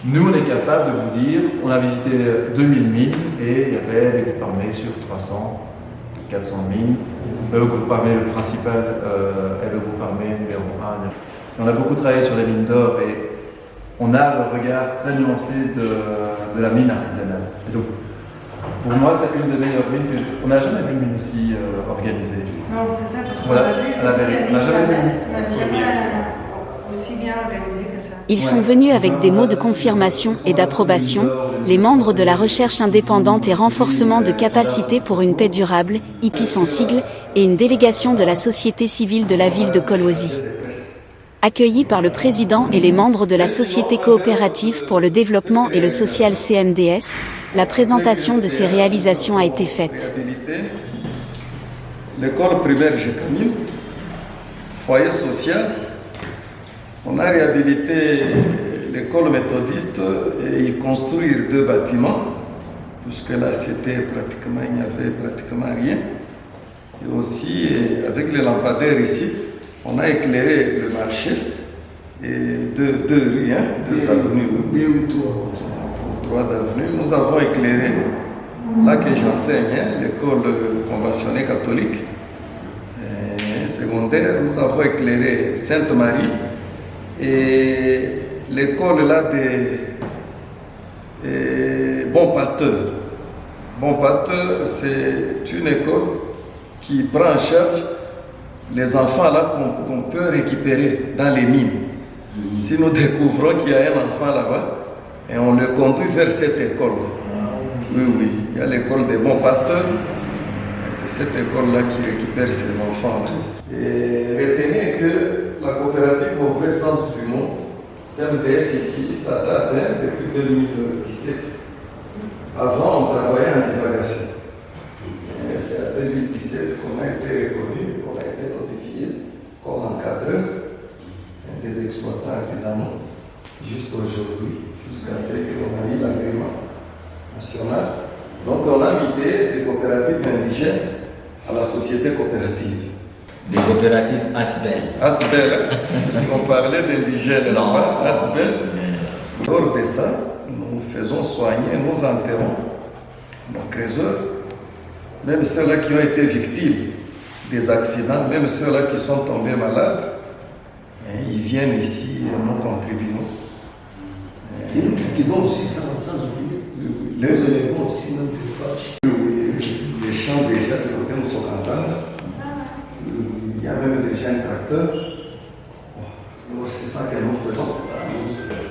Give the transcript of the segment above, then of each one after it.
Nous, on est capable de vous dire, on a visité 2000 mines et il y avait des groupes armés sur 300, 400 mines. Le groupe armé, le principal, est le groupe armé numéro 1. On a beaucoup travaillé sur les mines d'or et on a le regard très nuancé de la mine artisanale. Et donc, pour moi, c'est une des meilleures mines. On n'a jamais vu une mine aussi organisée. Non, c'est ça, parce qu'on Voilà, a vu, à la vérité, on n'a jamais vu aussi bien organisé que ça. Ils sont venus avec des mots de confirmation et d'approbation, les membres de la recherche indépendante et renforcement de capacités pour une paix durable, IPIS en sigle, et une délégation de la société civile de la ville de Kolwezi. Accueillis par le président et les membres de la Société coopérative pour le développement et le social CMDS, la présentation de ces réalisations a été faite. L'école primaire Gécamine, foyer social, on a réhabilité l'école méthodiste et y construire 2 bâtiments, puisque là c'était pratiquement, il n'y avait pratiquement rien. Et aussi, avec les lampadaires ici, on a éclairé le marché et 2 rues, 2 avenues, 3 avenues. Nous avons éclairé, là que j'enseigne, l'école conventionnée catholique secondaire. Nous avons éclairé Sainte-Marie et l'école là de Bon Pasteur. Bon Pasteur, c'est une école qui prend en charge les enfants là qu'on peut récupérer dans les mines. Si nous découvrons qu'il y a un enfant là-bas, et on le conduit vers cette école. Oui, il y a l'école des bons pasteurs. C'est cette école-là qui récupère ces enfants-là. Et retenez que la coopérative au vrai sens du mot, CMDS ici, ça date depuis 2017. Avant, on travaillait en divagation. C'est en 2017 qu'on a été reconnu, qu'on a été notifié comme encadreur des exploitants artisanaux jusqu'à aujourd'hui, jusqu'à ce qu'on a eu l'agrément national. Donc on a invité des coopératives indigènes à la société coopérative. Des coopératives Asbel. Asbel, puisqu'on parlait d'indigènes là-bas, Asbel. Lors de ça, nous faisons soigner, nous enterrons nos trésors, même ceux-là qui ont été victimes des accidents, même ceux-là qui sont tombés malades, ils viennent ici et nous contribuons. Qui vont aussi sans oublier. Les éléments aussi, même les champs déjà de côté de Sokantana. Il y a même déjà un tracteur. Alors c'est ça que nous faisons.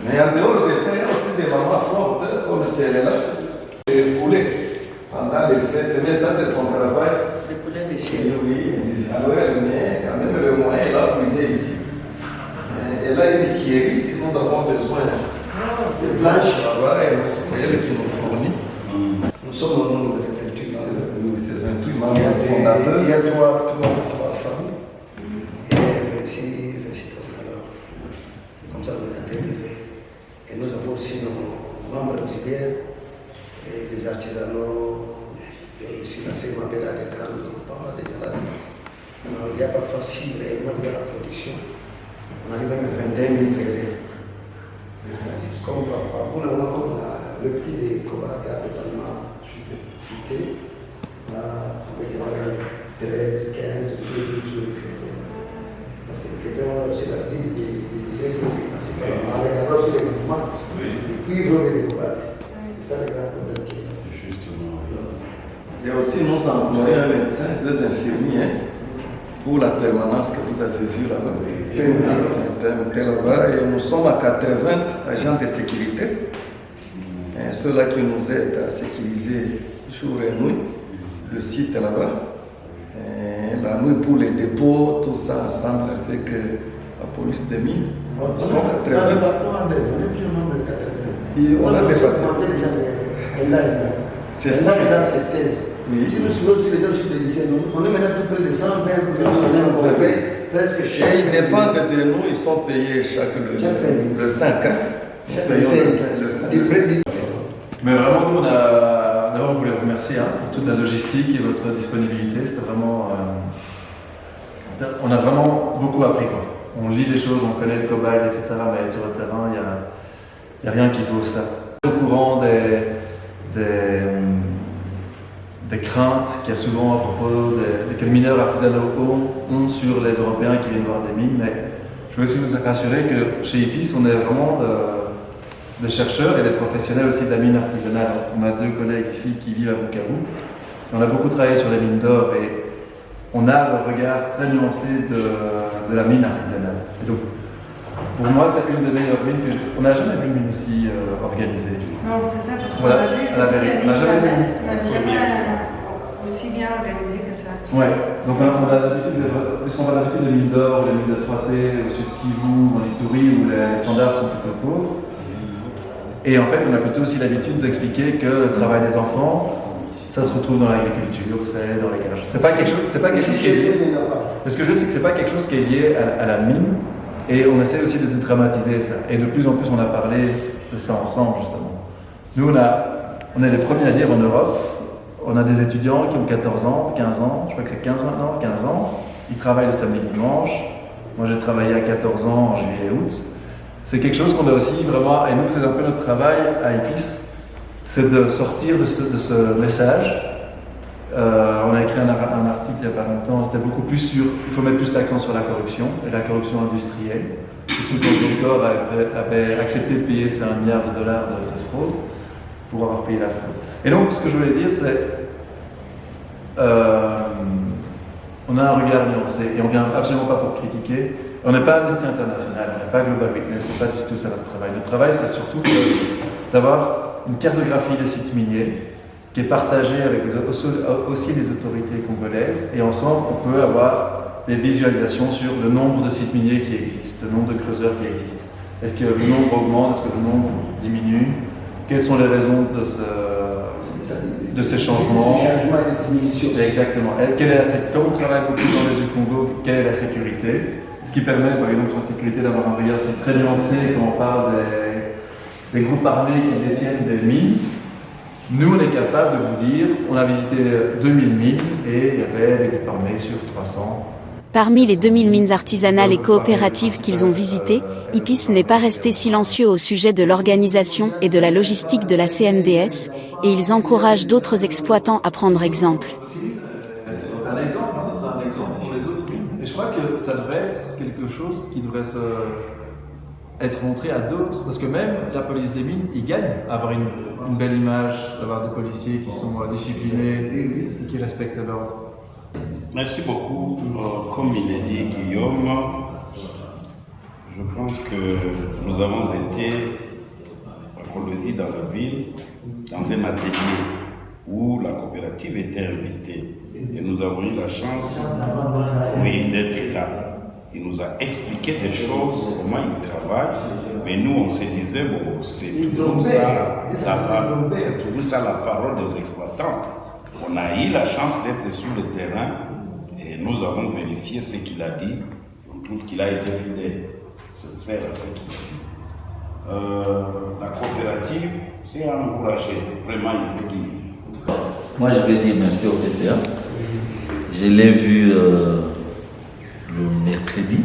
Mais en dehors de ça, il y a aussi des mamans fortes comme celle-là. Les poulets pendant les fêtes, mais ça c'est son travail. Les poulets déchirés. Oui, individuel, mais quand même le moyen est là, puisé ici. Et là, une scierie, si nous avons besoin de planches là-bas, c'est elle qui nous fournit. nous sommes au nombre de 28 C'est 28 membres. membres fondateurs. Il y a trois femmes et 26 hommes. Alors, c'est comme ça qu'on a délivré. Et nous avons aussi nos membres auxiliaires, et les artisanaux, et aussi la CMAP là-dedans, nous avons pas mal de gens là-dedans. Alors, il y a parfois 6 réellement, il y a la production. On arrive même à 21 000 trésors. C'est comme pour le moment, comme le prix des cobards a totalement chuté. Là, on va dire 13, 15, 12 trésors. Parce que les trésors ont aussi la petite des principalement. En regardant aussi les mouvements, et puis ils veulent les cobards. C'est ça le grand problème qui est. Justement. Et aussi, nous employons un médecin, 2 infirmiers pour la permanence que vous avez vue là-bas. Là-bas. Et nous sommes à 80 agents de sécurité. Et ceux-là qui nous aident à sécuriser jour et nuit le site là-bas. Et la nuit pour les dépôts, tout ça ensemble avec la police des mines. Ils sont 80. On est plus au nombre de 80. Et on a dépassé. C'est ça. Là, c'est 16. Oui. Si nous suivons aussi les gens sur des lycées, on est maintenant tout près de 120 professionnels presque chaque. Et ils dépendent de nous, ils sont payés le 5 ans. Chaque 16. Mais vraiment, nous, d'abord, on voulait vous remercier pour toute la logistique et votre disponibilité. C'était vraiment. On a vraiment beaucoup appris, quoi. On lit des choses, on connaît le cobalt, etc. Mais être sur le terrain, il Il n'y a rien qui vaut ça. Au courant des craintes qu'il y a souvent à propos que les mineurs artisanaux ont sur les Européens qui viennent voir des mines, mais je veux aussi vous rassurer que chez IPIS, on est vraiment des chercheurs et des professionnels aussi de la mine artisanale. On a 2 collègues ici qui vivent à Bukavu. On a beaucoup travaillé sur les mines d'or et on a le regard très nuancé de la mine artisanale. Et donc, pour moi, c'est une des meilleures mines que on n'a jamais vu une mine aussi organisée. Non, c'est ça, parce qu'on Voilà, a vu, à la vérité, on n'a jamais vu. on n'a jamais aussi bien organisé que ça. Ouais, donc on a l'habitude puisqu'on a l'habitude de mines d'or, les mines de 3T, au sud Kivu, en Ituri, où les standards sont plutôt pauvres. Et en fait, on a plutôt aussi l'habitude d'expliquer que le travail des enfants, ça se retrouve dans l'agriculture, c'est dans les cages. C'est pas quelque chose qui est lié. Ce que je veux dire, c'est que c'est pas quelque chose qui est lié à la mine. Et on essaie aussi de dédramatiser ça. Et de plus en plus, on a parlé de ça ensemble, justement. Nous, on est les premiers à dire en Europe, on a des étudiants qui ont 14 ans, 15 ans, je crois que c'est 15 maintenant, 15 ans. Ils travaillent le samedi dimanche. Moi, j'ai travaillé à 14 ans en juillet et août. C'est quelque chose qu'on a aussi vraiment, et nous, c'est un peu notre travail à IPIS, c'est de sortir de ce message. On a écrit un article il n'y a pas longtemps, c'était beaucoup plus sur, il faut mettre plus l'accent sur la corruption, et la corruption industrielle. Surtout quand Glencore avait accepté de payer ces $1 milliard de fraude pour avoir payé la fraude. Et donc, ce que je voulais dire, c'est on a un regard nuancé, et on ne vient absolument pas pour critiquer. On n'est pas Amnesty International, on n'est pas Global Witness, c'est pas du tout ça notre travail. Notre travail, c'est surtout d'avoir une cartographie des sites miniers qui est partagée avec aussi les autorités congolaises, et ensemble, on peut avoir des visualisations sur le nombre de sites miniers qui existent, le nombre de creuseurs qui existent. Est-ce que le nombre augmente, est-ce que le nombre diminue? Quelles sont les raisons de ces changements? Exactement. Comme on travaille beaucoup dans l'Est du Congo, quelle est la sécurité? Ce qui permet, par exemple, sur la sécurité, d'avoir un regard aussi très nuancé quand on parle des groupes armés qui détiennent des mines. Nous, on est capable de vous dire, on a visité 2000 mines et il y avait des groupes armés sur 300. Parmi les 2000 mines artisanales et coopératives qu'ils ont visitées, IPIS n'est pas resté silencieux au sujet de l'organisation et de la logistique de la CMDS, et ils encouragent d'autres exploitants à prendre exemple. C'est un exemple pour les autres mines. Et je crois que ça devrait être quelque chose qui devrait être montré à d'autres, parce que même la police des mines, ils gagnent à avoir une belle image, d'avoir des policiers qui sont disciplinés et qui respectent l'ordre. Merci beaucoup. Comme il est dit, Guillaume, je pense que nous avons été à Kolwezi dans la ville, dans un atelier où la coopérative était invitée. Et nous avons eu la chance, oui, d'être là. Il nous a expliqué des choses, comment il travaille, mais nous on se disait, bon, c'est toujours ça la parole des exploitants. On a eu la chance d'être sur le terrain et nous avons vérifié ce qu'il a dit. On trouve qu'il a été fidèle, sincère à ce qu'il a dit. La coopérative, c'est à encourager, vraiment il faut dire. Moi je vais dire merci au PCA. Je l'ai vu le mercredi.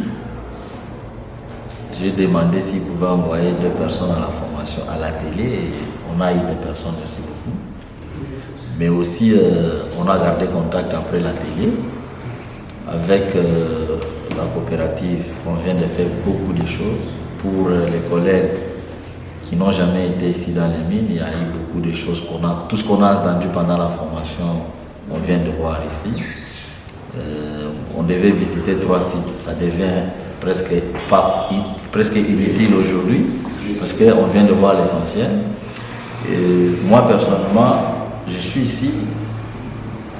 J'ai demandé s'il pouvait envoyer 2 personnes à la formation à l'atelier et on a eu 2 personnes, merci beaucoup. Mais aussi, on a gardé contact après l'atelier avec la coopérative. On vient de faire beaucoup de choses pour les collègues qui n'ont jamais été ici dans les mines. Il y a eu beaucoup de choses tout ce qu'on a entendu pendant la formation, on vient de voir ici. On devait visiter 3 sites, ça devient presque inutile aujourd'hui parce qu'on vient de voir l'essentiel. Moi personnellement, je suis ici,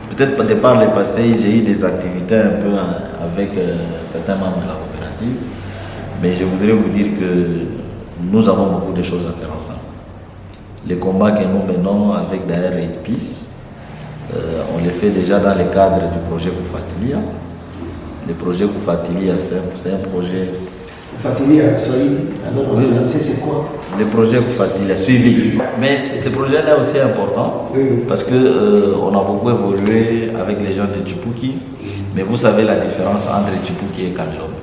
peut-être de par le passé, j'ai eu des activités un peu avec certains membres de la coopérative, mais je voudrais vous dire que nous avons beaucoup de choses à faire ensemble. Les combats que nous menons avec d'ailleurs IPIS, on les fait déjà dans le cadre du projet Koufatilia. Le projet Koufatilia, c'est un projet... Koufatilia, alors oui, c'est quoi? Le projet Koufatilia, suivi. Mais ce projet-là est aussi important parce qu'on a beaucoup évolué avec les gens de Djibouti. Mais vous savez la différence entre Djibouti et Kamilombe.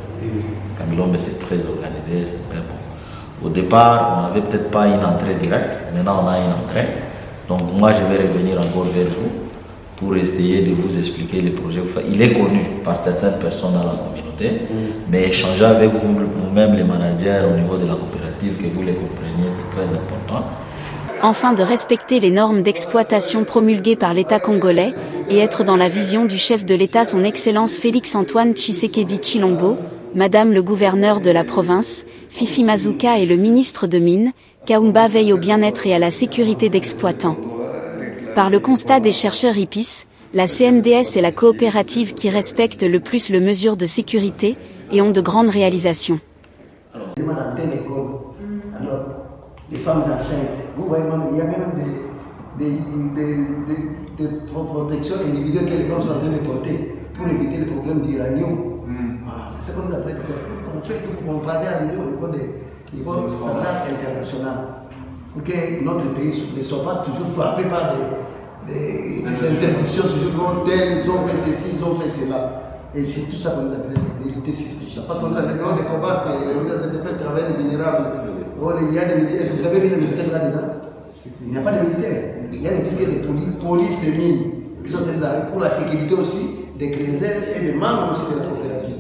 Kamilombe, c'est très organisé, c'est très bon. Au départ, on n'avait peut-être pas une entrée directe, maintenant on a une entrée. Donc moi je vais revenir encore vers vous pour essayer de vous expliquer les projets. Il est connu par certaines personnes dans la communauté, mais échanger avec vous-même les managers au niveau de la coopérative, que vous les compreniez, c'est très important. Enfin, de respecter les normes d'exploitation promulguées par l'État congolais et être dans la vision du chef de l'État, son Excellence Félix-Antoine Tshisekedi Tshilombo, Madame le gouverneur de la province, Fifi Mazuka et le ministre de Mines, Kaumba veille au bien-être et à la sécurité d'exploitants. Par le constat des chercheurs IPIS, la CNDS est la coopérative qui respecte le plus les mesures de sécurité et ont de grandes réalisations. Les femmes enceintes, vous voyez, il y a même des protections individuelles que les femmes sont en train de porter pour éviter les problèmes d'uranium. C'est ce qu'on appelle, on fait tout pour parler à niveau des standards internationaux, pour que notre pays ne soit pas toujours frappé par des interdictions, toujours telles, ils ont fait ceci, ils ont fait cela. Et c'est tout ça qu'on est en train de lutter sur tout ça. Parce qu'on est en train de combattre, on est en train de faire travailler des minérables. Il y a des militaires. Est-ce que vous avez mis des militaires là-dedans? Il n'y a pas de militaires. Il y a des polices des mines qui sont là pour la sécurité aussi des créateurs et des membres aussi de la coopérative.